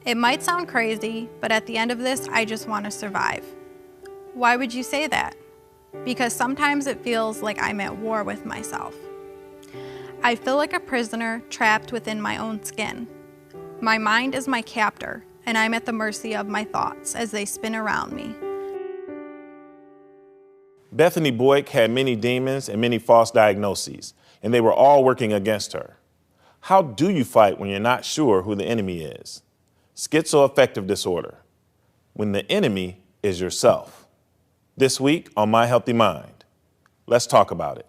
It might sound crazy, but at the end of this, I just want to survive. Why would you say that? Because sometimes it feels like I'm at war with myself. I feel like a prisoner trapped within my own skin. My mind is my captor, and I'm at the mercy of my thoughts as they spin around me. Bethany Boik had many demons and many false diagnoses, and they were all working against her. How do you fight when you're not sure who the enemy is? Schizoaffective disorder, when the enemy is yourself. This week on My Healthy Mind, let's talk about it.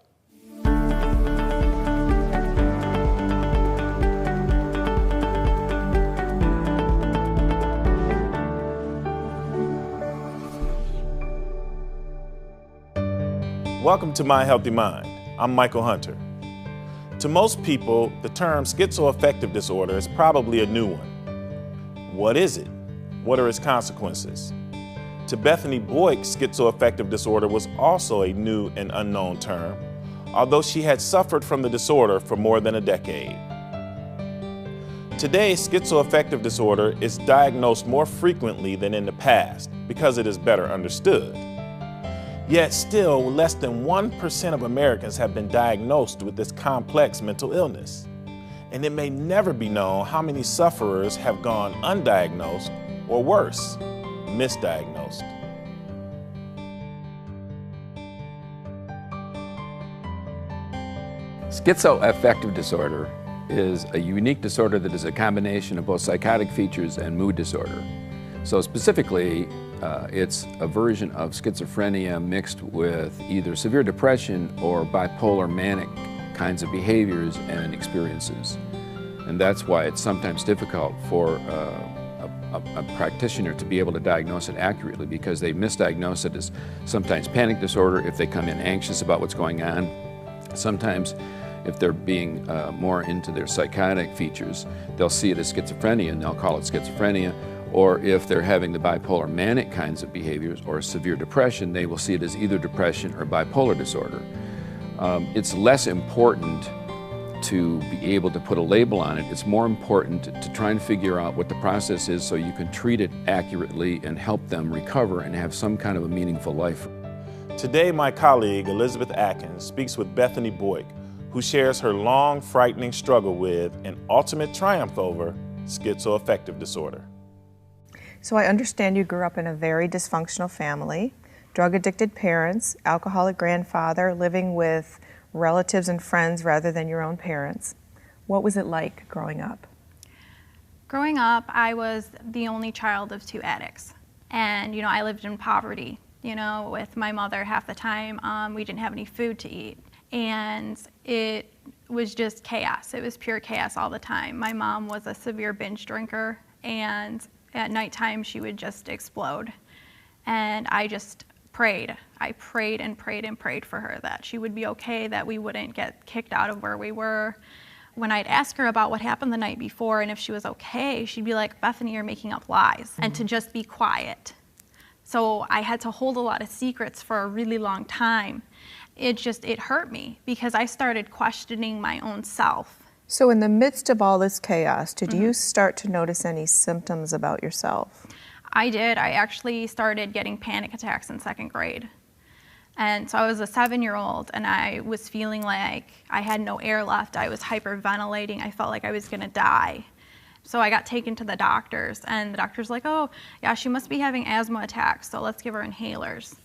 Welcome to My Healthy Mind. I'm Michael Hunter. To most people, the term schizoaffective disorder is probably a new one. What is it? What are its consequences? To Bethany Boik, schizoaffective disorder was also a new and unknown term, although she had suffered from the disorder for more than a decade. Today, schizoaffective disorder is diagnosed more frequently than in the past because it is better understood. Yet still, less than 1% of Americans have been diagnosed with this complex mental illness. And it may never be known how many sufferers have gone undiagnosed, or worse, misdiagnosed. Schizoaffective disorder is a unique disorder that is a combination of both psychotic features and mood disorder. So specifically, it's a version of schizophrenia mixed with either severe depression or bipolar manic kinds of behaviors and experiences. And that's why it's sometimes difficult for a practitioner to be able to diagnose it accurately, because they misdiagnose it as sometimes panic disorder if they come in anxious about what's going on. Sometimes if they're being more into their psychotic features, they'll see it as schizophrenia and they'll call it schizophrenia. Or if they're having the bipolar manic kinds of behaviors or severe depression, they will see it as either depression or bipolar disorder. It's less important to be able to put a label on it. It's more important to try and figure out what the process is so you can treat it accurately and help them recover and have some kind of a meaningful life. Today, my colleague Elizabeth Atkins speaks with Bethany Boik, who shares her long, frightening struggle with and ultimate triumph over schizoaffective disorder. So I understand you grew up in a very dysfunctional family, drug-addicted parents, alcoholic grandfather, living with relatives and friends rather than your own parents. What was it like growing up? Growing up, I was the only child of two addicts. And, I lived in poverty, with my mother half the time. We didn't have any food to eat. And it was just chaos. It was pure chaos all the time. My mom was a severe binge drinker, and at nighttime, she would just explode. And I just prayed. I prayed and prayed and prayed for her that she would be okay, that we wouldn't get kicked out of where we were. When I'd ask her about what happened the night before and if she was okay, she'd be like, "Bethany, you're making up lies," and to just be quiet. So I had to hold a lot of secrets for a really long time. It hurt me because I started questioning my own self. So in the midst of all this chaos, did you start to notice any symptoms about yourself? I did. I actually started getting panic attacks in second grade. And so I was a 7-year-old and I was feeling like I had no air left. I was hyperventilating. I felt like I was gonna die. So I got taken to the doctors, and the doctor's like, "Oh, yeah, she must be having asthma attacks, so let's give her inhalers."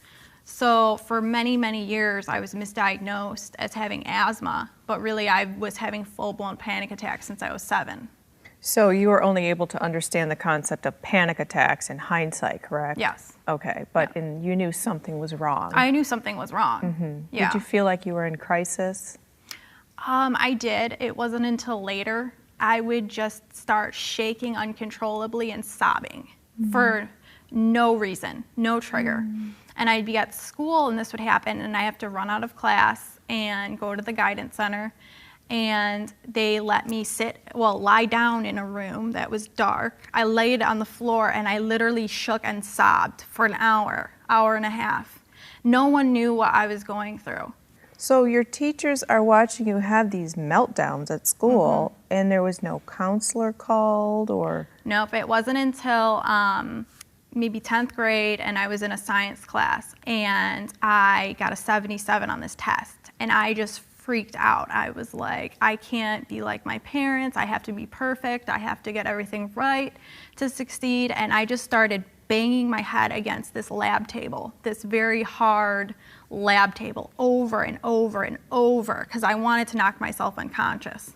So for many, many years, I was misdiagnosed as having asthma, but really I was having full-blown panic attacks since I was 7. So you were only able to understand the concept of panic attacks in hindsight, correct? Yes. Okay, but you knew something was wrong. I knew something was wrong. Yeah. Did you feel like you were in crisis? I did. It wasn't until later I would just start shaking uncontrollably and sobbing for no reason, no trigger. And I'd be at school and this would happen, and I have to run out of class and go to the guidance center, and they let me lie down in a room that was dark. I laid on the floor and I literally shook and sobbed for an hour and a half. No one knew what I was going through. So your teachers are watching you have these meltdowns at school, and there was no counselor called, or? Nope, it wasn't until maybe 10th grade, and I was in a science class, and I got a 77 on this test, and I just freaked out. I was like, I can't be like my parents. I have to be perfect. I have to get everything right to succeed. And I just started banging my head against this lab table, this very hard lab table, over and over and over, because I wanted to knock myself unconscious.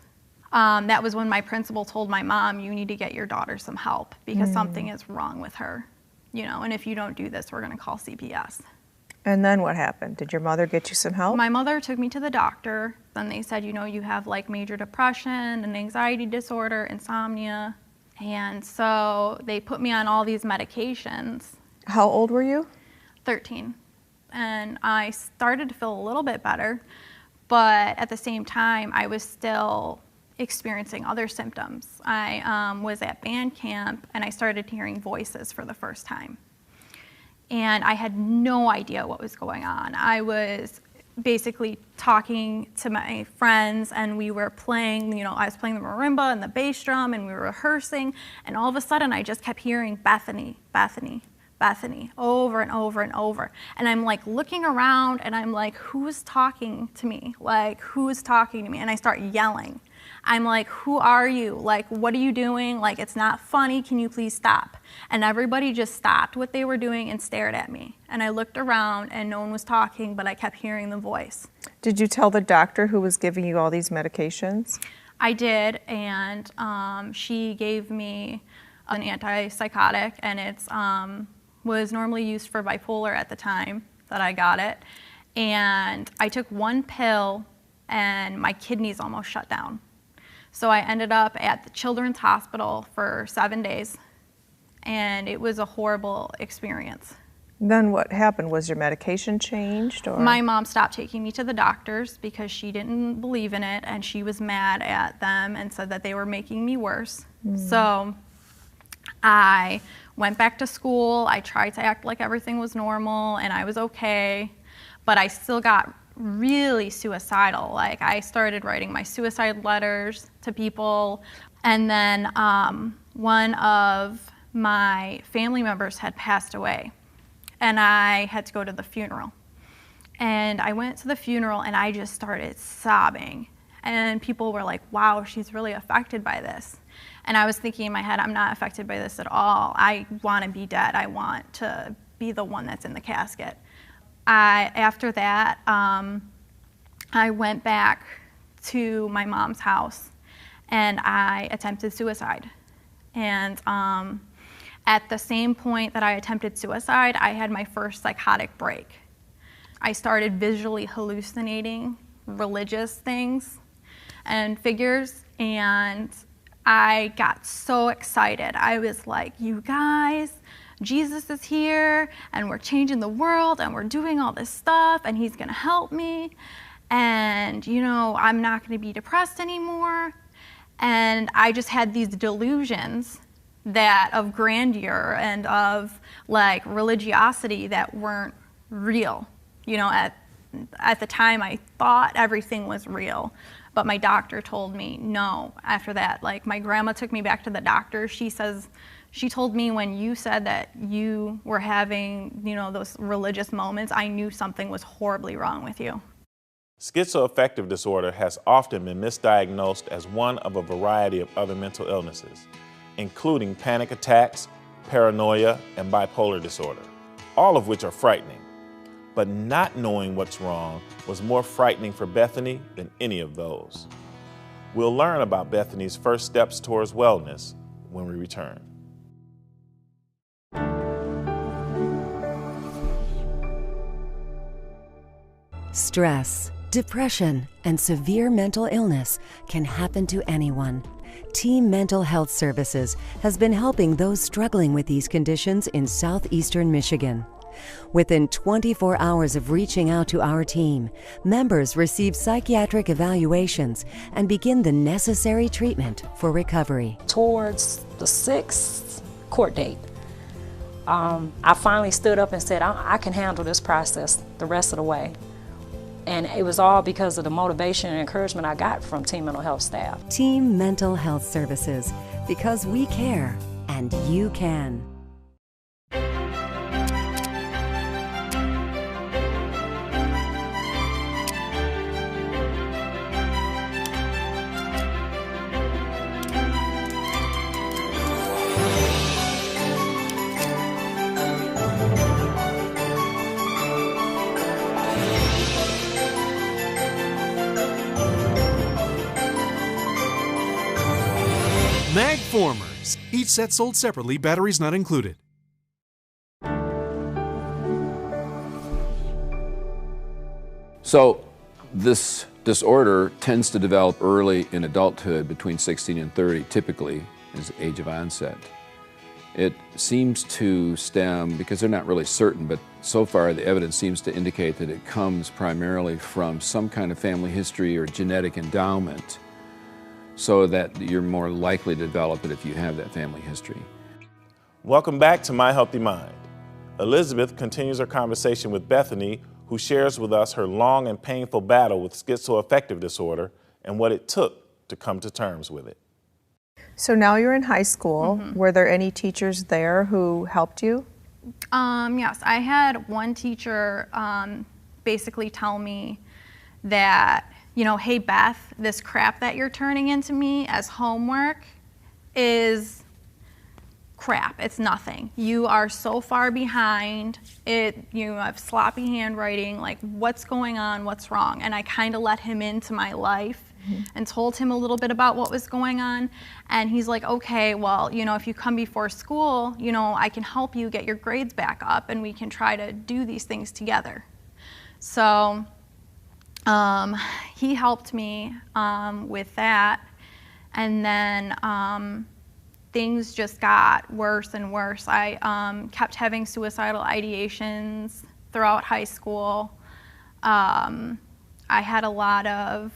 That was when my principal told my mom, you need to get your daughter some help because something is wrong with her, you know, and if you don't do this, we're going to call CPS. And then what happened? Did your mother get you some help? My mother took me to the doctor. Then they said, you know, you have like major depression, an anxiety disorder, insomnia. And so they put me on all these medications. How old were you? 13. And I started to feel a little bit better, but at the same time, I was still experiencing other symptoms. I was at band camp and I started hearing voices for the first time. And I had no idea what was going on. I was basically talking to my friends and we were playing, you know, I was playing the marimba and the bass drum and we were rehearsing, and all of a sudden I just kept hearing Bethany, Bethany, Bethany over and over and over. And I'm like looking around and I'm like, who's talking to me? Like, who's talking to me? And I start yelling. I'm like, who are you? Like, what are you doing? Like, it's not funny. Can you please stop? And everybody just stopped what they were doing and stared at me. And I looked around and no one was talking, but I kept hearing the voice. Did you tell the doctor who was giving you all these medications? I did, and she gave me an antipsychotic, and it's was normally used for bipolar at the time that I got it. And I took one pill and my kidneys almost shut down. So I ended up at the Children's Hospital for 7 days, and it was a horrible experience. Then what happened? Was your medication changed? Or? My mom stopped taking me to the doctors because she didn't believe in it, and she was mad at them and said that they were making me worse. So I went back to school. I tried to act like everything was normal and I was okay, but I still got really suicidal. Like, I started writing my suicide letters to people, and then one of my family members had passed away and I had to go to the funeral. And I went to the funeral and I just started sobbing, and people were like, wow, she's really affected by this. And I was thinking in my head, I'm not affected by this at all. I want to be dead. I want to be the one that's in the casket. After that, I went back to my mom's house and I attempted suicide. And at the same point that I attempted suicide, I had my first psychotic break. I started visually hallucinating religious things and figures, and I got so excited. I was like, you guys, Jesus is here and we're changing the world and we're doing all this stuff and he's gonna help me, and you know, I'm not gonna be depressed anymore. And I just had these delusions that of grandeur and of like religiosity that weren't real. You know, at the time I thought everything was real, but my doctor told me no after that. Like, my grandma took me back to the doctor. She told me, when you said that you were having, you know, those religious moments, I knew something was horribly wrong with you. Schizoaffective disorder has often been misdiagnosed as one of a variety of other mental illnesses, including panic attacks, paranoia, and bipolar disorder, all of which are frightening. But not knowing what's wrong was more frightening for Bethany than any of those. We'll learn about Bethany's first steps towards wellness when we return. Stress, depression, and severe mental illness can happen to anyone. Team Mental Health Services has been helping those struggling with these conditions in southeastern Michigan. Within 24 hours of reaching out to our team, members receive psychiatric evaluations and begin the necessary treatment for recovery. Towards the 6th court date, I finally stood up and said, I can handle this process the rest of the way. And it was all because of the motivation and encouragement I got from Team Mental Health staff. Team Mental Health Services, because we care and you can. Magformers. Each set sold separately, batteries not included. So this disorder tends to develop early in adulthood, between 16 and 30, typically is the age of onset. It seems to stem, because they're not really certain, but so far the evidence seems to indicate that it comes primarily from some kind of family history or genetic endowment, so that you're more likely to develop it if you have that family history. Welcome back to My Healthy Mind. Elizabeth continues her conversation with Bethany, who shares with us her long and painful battle with schizoaffective disorder and what it took to come to terms with it. So now you're in high school. Were there any teachers there who helped you? Yes, I had one teacher basically tell me that, you know, hey Beth, this crap that you're turning into me as homework is crap. It's nothing. You are so far behind. You have sloppy handwriting. Like, what's going on? What's wrong? And I kind of let him into my life and told him a little bit about what was going on. And he's like, okay, well, you know, if you come before school, you know, I can help you get your grades back up and we can try to do these things together. So he helped me with that. And then things just got worse and worse. I kept having suicidal ideations throughout high school. I had a lot of,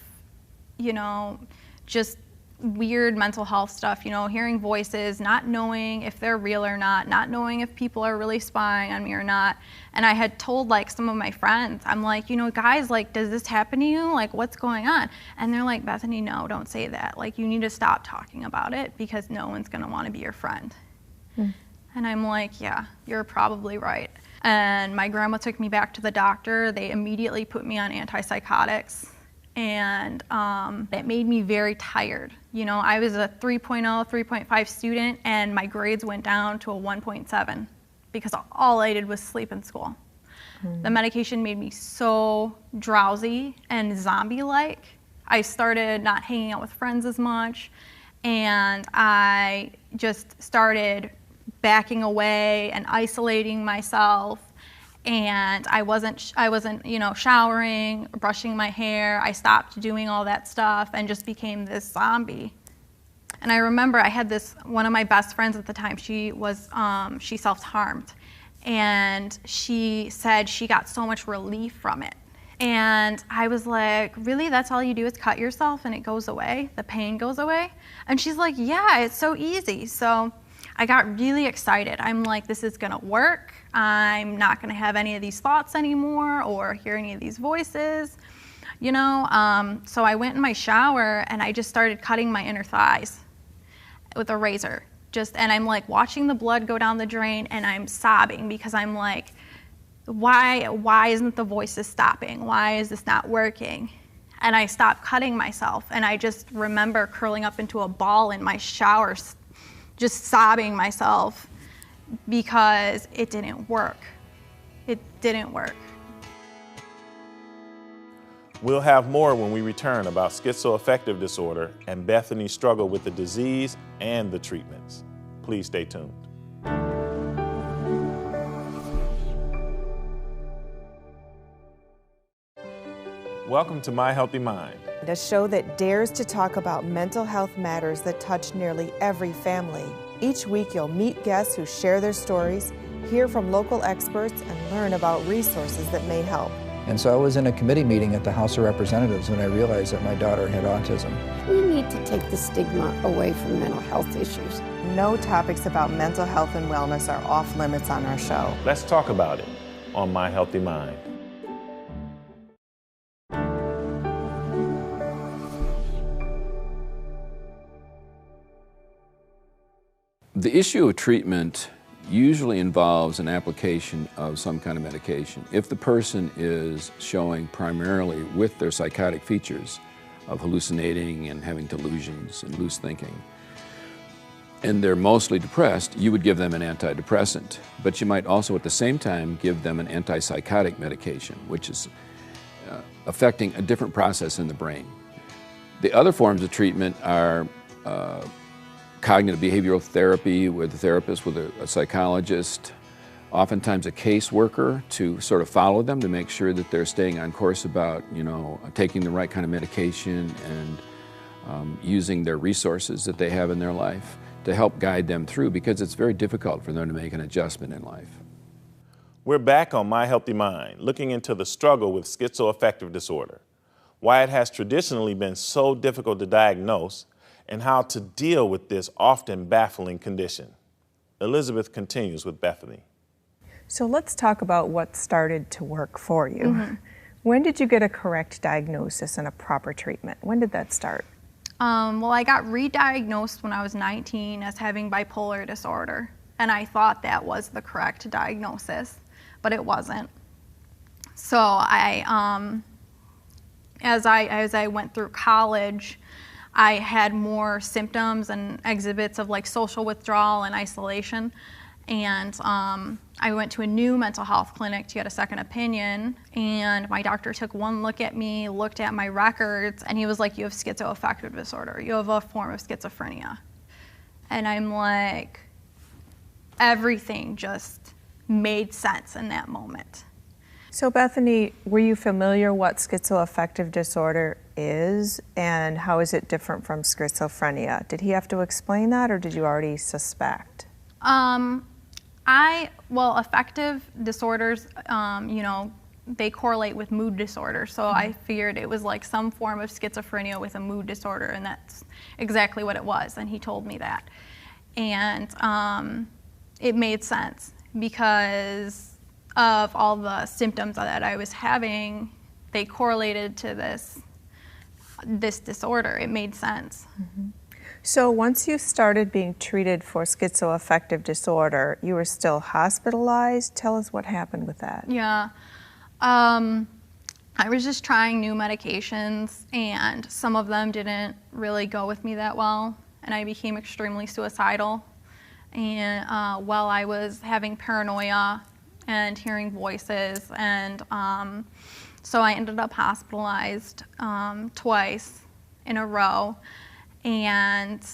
you know, just weird mental health stuff, you know, hearing voices, not knowing if they're real or not knowing if people are really spying on me or not. And I had told like some of my friends, I'm like, you know, guys, like, does this happen to you? Like, what's going on? And they're like, Bethany, no, don't say that. Like, you need to stop talking about it because no one's gonna wanna be your friend. And I'm like, yeah, you're probably right. And my grandma took me back to the doctor. They immediately put me on antipsychotics. And it made me very tired. You know, I was a 3.0, 3.5 student, and my grades went down to a 1.7 because all I did was sleep in school. The medication made me so drowsy and zombie-like. I started not hanging out with friends as much, and I just started backing away and isolating myself. And I wasn't, you know, showering, brushing my hair. I stopped doing all that stuff and just became this zombie. And I remember I had one of my best friends at the time, she self-harmed. And she said she got so much relief from it. And I was like, really, that's all you do is cut yourself and it goes away? The pain goes away? And she's like, yeah, it's so easy. So I got really excited. I'm like, this is gonna work. I'm not gonna have any of these thoughts anymore or hear any of these voices, you know? So I went in my shower and I just started cutting my inner thighs with a razor. And I'm like watching the blood go down the drain and I'm sobbing because I'm like, why isn't the voices stopping? Why is this not working? And I stopped cutting myself and I just remember curling up into a ball in my shower, just sobbing myself because it didn't work. It didn't work. We'll have more when we return about schizoaffective disorder and Bethany's struggle with the disease and the treatments. Please stay tuned. Welcome to My Healthy Mind, A show that dares to talk about mental health matters that touch nearly every family. Each week you'll meet guests who share their stories, hear from local experts, and learn about resources that may help. And so I was in a committee meeting at the House of Representatives when I realized that my daughter had autism. We need to take the stigma away from mental health issues. No topics about mental health and wellness are off limits on our show. Let's talk about it on My Healthy Mind. The issue of treatment usually involves an application of some kind of medication. If the person is showing primarily with their psychotic features of hallucinating and having delusions and loose thinking, and they're mostly depressed, you would give them an antidepressant. But you might also at the same time give them an antipsychotic medication, which is affecting a different process in the brain. The other forms of treatment are cognitive behavioral therapy with a therapist, with a psychologist, oftentimes a caseworker to sort of follow them to make sure that they're staying on course about, taking the right kind of medication and using their resources that they have in their life to help guide them through, because it's very difficult for them to make an adjustment in life. We're back on My Healthy Mind, looking into the struggle with schizoaffective disorder, why it has traditionally been so difficult to diagnose, and how to deal with this often baffling condition. Elizabeth continues with Bethany. So let's talk about what started to work for you. When did you get a correct diagnosis and a proper treatment? When did that start? Well, I got re-diagnosed when I was 19 as having bipolar disorder, and I thought that was the correct diagnosis, but it wasn't. So as I went through college, I had more symptoms and exhibits of like social withdrawal and isolation, and I went to a new mental health clinic to get a second opinion, and my doctor took one look at me, looked at my records, and he was like, "You have schizoaffective disorder. You have a form of schizophrenia." And I'm like, everything just made sense in that moment. So Bethany, were you familiar what schizoaffective disorder is, and how is it different from schizophrenia? Did he have to explain that, or did you already suspect? Affective disorders, they correlate with mood disorder. So I figured it was like some form of schizophrenia with a mood disorder, and that's exactly what it was. And he told me that. And it made sense because of all the symptoms that I was having. They correlated to this disorder. It made sense. So once you started being treated for schizoaffective disorder, you were still hospitalized. Tell us what happened with that. Yeah. I was just trying new medications, and some of them didn't really go with me that well, and I became extremely suicidal. And while I was having paranoia and hearing voices, and so I ended up hospitalized twice in a row. And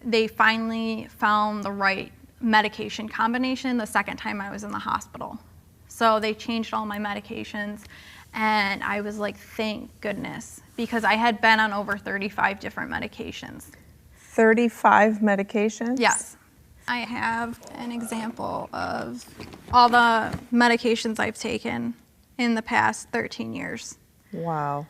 they finally found the right medication combination the second time I was in the hospital. So they changed all my medications, and I was like, thank goodness, because I had been on over 35 different medications. 35 medications? Yes. I have an example of all the medications I've taken in the past 13 years. Wow.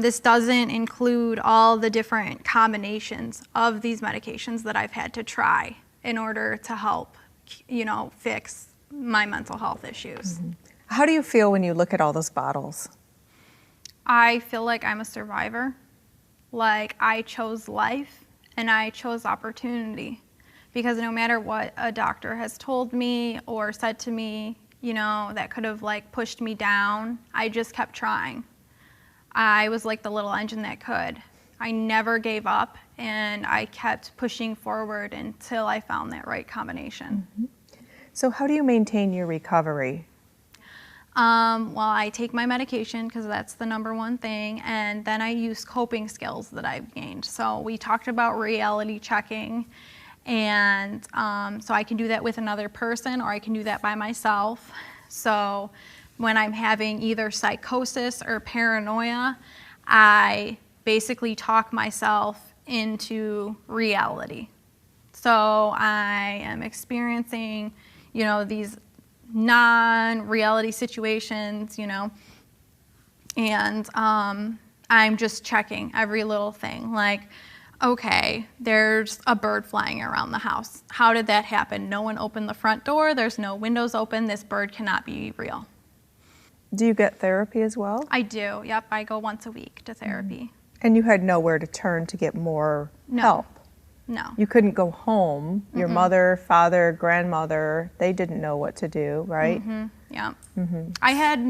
This doesn't include all the different combinations of these medications that I've had to try in order to help, fix my mental health issues. How do you feel when you look at all those bottles? I feel like I'm a survivor. Like I chose life and I chose opportunity, because no matter what a doctor has told me or said to me, that could have like pushed me down, I just kept trying. I was like the little engine that could. I never gave up, and I kept pushing forward until I found that right combination. So how do you maintain your recovery? Well, I take my medication because that's the number one thing, and then I use coping skills that I've gained. So we talked about reality checking, and so I can do that with another person, or I can do that by myself. So when I'm having either psychosis or paranoia, I basically talk myself into reality. So I am experiencing, these non-reality situations, and I'm just checking every little thing. Like, okay, there's a bird flying around the house. How did that happen? No one opened the front door. There's no windows open. This bird cannot be real. Do you get therapy as well? I do, yep. I go once a week to therapy. And you had nowhere to turn to get more help? No. You couldn't go home. Your mother, father, grandmother, they didn't know what to do, right? Yeah. I had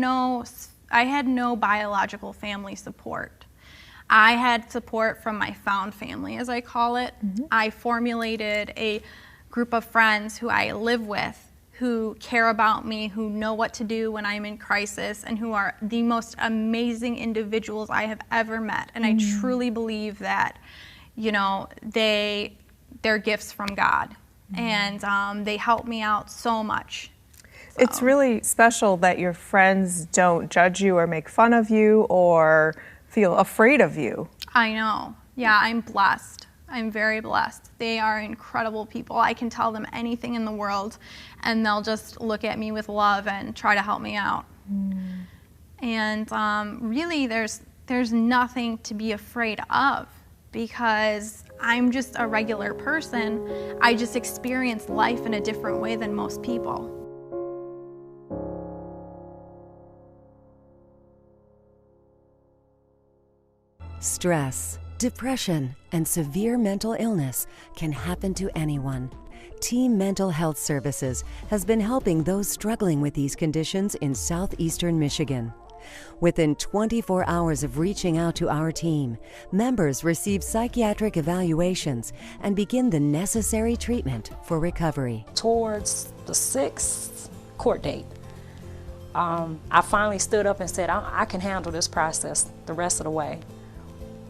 no biological family support. I had support from my found family, as I call it. I formulated a group of friends who I live with, who care about me, who know what to do when I'm in crisis, and who are the most amazing individuals I have ever met. And I truly believe that, you know, they're gifts from God. And they help me out so much. So. It's really special that your friends don't judge you or make fun of you or feel afraid of you. I know. Yeah, I'm blessed. I'm very blessed. They are incredible people. I can tell them anything in the world, and they'll just look at me with love and try to help me out. And really, there's nothing to be afraid of, because I'm just a regular person. I just experience life in a different way than most people. Stress, depression, and severe mental illness can happen to anyone. Team Mental Health Services has been helping those struggling with these conditions in southeastern Michigan. Within 24 hours of reaching out to our team, members receive psychiatric evaluations and begin the necessary treatment for recovery. Towards the 6th court date, I finally stood up and said, I can handle this process the rest of the way.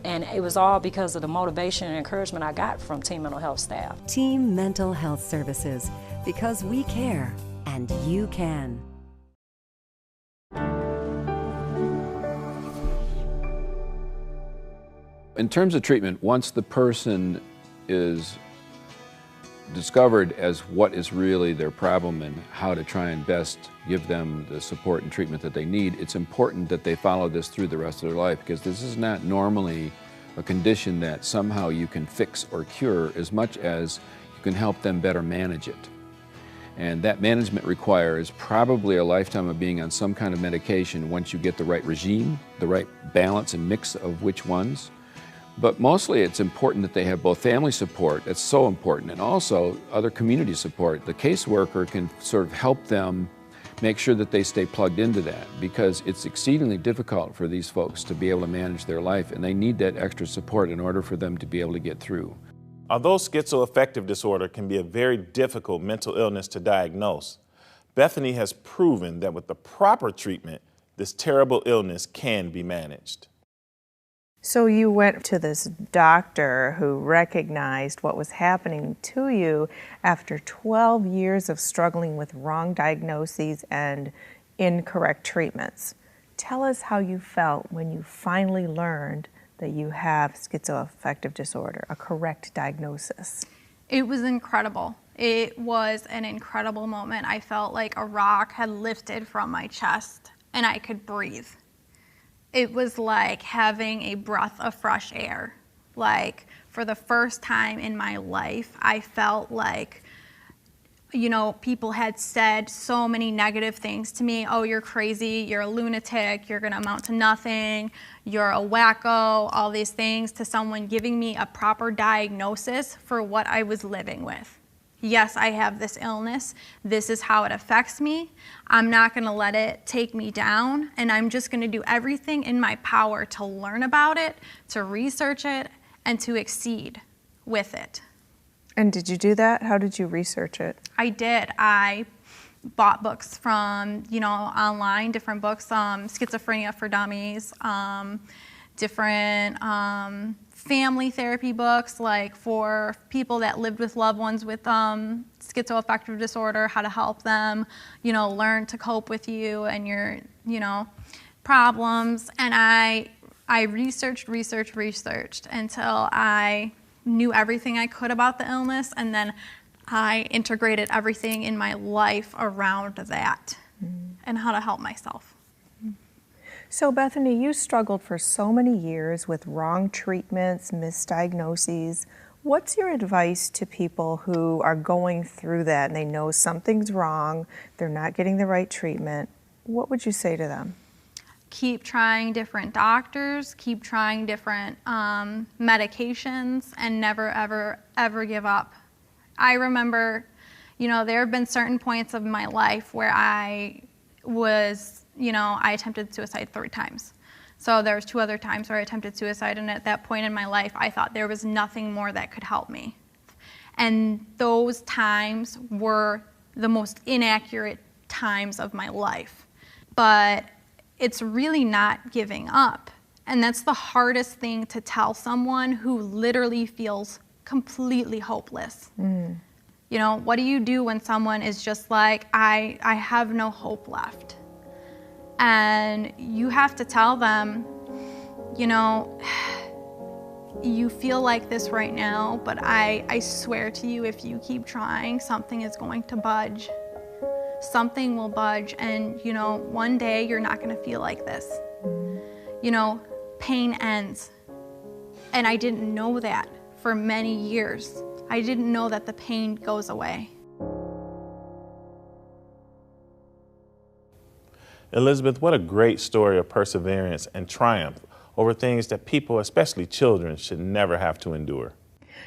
And it was all because of the motivation and encouragement I got from Team Mental Health staff. Team Mental Health Services, because we care and you can. In terms of treatment, once the person is discovered as what is really their problem and how to try and best give them the support and treatment that they need, it's important that they follow this through the rest of their life, because this is not normally a condition that somehow you can fix or cure as much as you can help them better manage it. And that management requires probably a lifetime of being on some kind of medication once you get the right regime, the right balance and mix of which ones. But mostly it's important that they have both family support, that's so important, and also other community support. The caseworker can sort of help them make sure that they stay plugged into that, because it's exceedingly difficult for these folks to be able to manage their life, and they need that extra support in order for them to be able to get through. Although schizoaffective disorder can be a very difficult mental illness to diagnose, Bethany has proven that with the proper treatment, this terrible illness can be managed. So you went to this doctor who recognized what was happening to you after 12 years of struggling with wrong diagnoses and incorrect treatments. Tell us how you felt when you finally learned that you have schizoaffective disorder, a correct diagnosis. It was incredible. It was an incredible moment. I felt like a rock had lifted from my chest and I could breathe. It was like having a breath of fresh air. Like, for the first time in my life, I felt like, you know, people had said so many negative things to me. Oh, you're crazy, you're a lunatic, you're gonna amount to nothing, you're a wacko, all these things, to someone giving me a proper diagnosis for what I was living with. Yes, I have this illness. This is how it affects me. I'm not gonna let it take me down, and I'm just gonna do everything in my power to learn about it, to research it, and to exceed with it. And did you do that? How did you research it? I did. I bought books from, you know, online, different books, Schizophrenia for Dummies, different family therapy books, like for people that lived with loved ones with schizoaffective disorder, how to help them, you know, learn to cope with you and your, you know, problems. And I researched until I knew everything I could about the illness, and then I integrated everything in my life around that and how to help myself. So Bethany, you struggled for so many years with wrong treatments, misdiagnoses. What's your advice to people who are going through that and they know something's wrong, they're not getting the right treatment? What would you say to them? keep trying different doctors, keep trying different medications, and never, ever, ever give up. I remember, you know, there have been certain points of my life where I attempted suicide 3 times. So there was 2 other times where I attempted suicide, and at that point in my life, I thought there was nothing more that could help me. And those times were the most inaccurate times of my life. But it's really not giving up. And that's the hardest thing to tell someone who literally feels completely hopeless. You know, what do you do when someone is just like, I have no hope left? And you have to tell them, you know, you feel like this right now, but I swear to you, if you keep trying, something is going to budge. Something will budge, and, you know, one day you're not going to feel like this. You know, pain ends. And I didn't know that for many years. I didn't know that the pain goes away. Elizabeth, what a great story of perseverance and triumph over things that people, especially children, should never have to endure.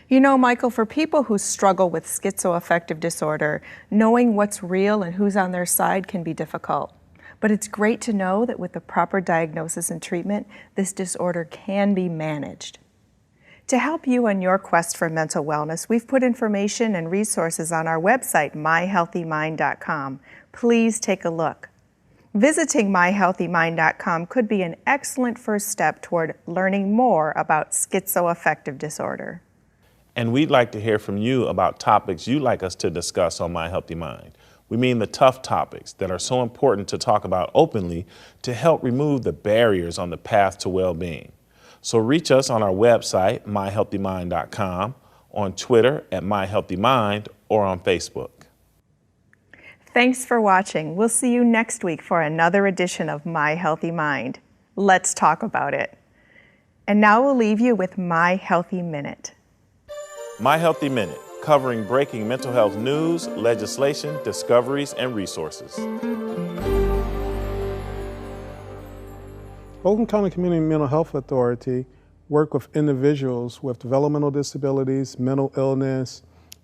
You know, Michael, for people who struggle with schizoaffective disorder, knowing what's real and who's on their side can be difficult. But it's great to know that with the proper diagnosis and treatment, this disorder can be managed. To help you on your quest for mental wellness, we've put information and resources on our website, myhealthymind.com. Please take a look. Visiting myhealthymind.com could be an excellent first step toward learning more about schizoaffective disorder. And we'd like to hear from you about topics you'd like us to discuss on My Healthy Mind. We mean the tough topics that are so important to talk about openly to help remove the barriers on the path to well-being. So reach us on our website, myhealthymind.com, on Twitter at myhealthymind, or on Facebook. Thanks for watching. We'll see you next week for another edition of My Healthy Mind. Let's talk about it. And now we'll leave you with My Healthy Minute. My Healthy Minute, covering breaking mental health news, legislation, discoveries, and resources. Oakland County Community Mental Health Authority work with individuals with developmental disabilities, mental illness,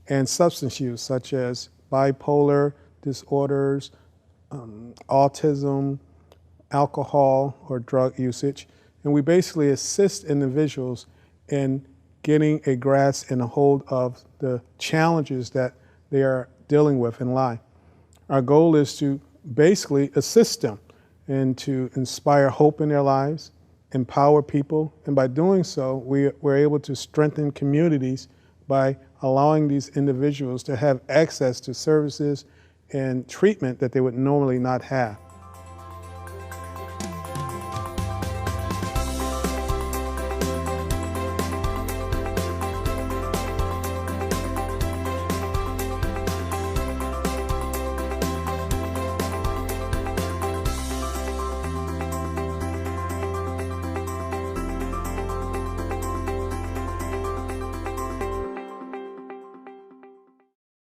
and substance use, such as bipolar disorders, autism, alcohol or drug usage. And we basically assist individuals in getting a grasp and a hold of the challenges that they are dealing with in life. Our goal is to basically assist them and to inspire hope in their lives, empower people, and by doing so, we're able to strengthen communities by allowing these individuals to have access to services and treatment that they would normally not have.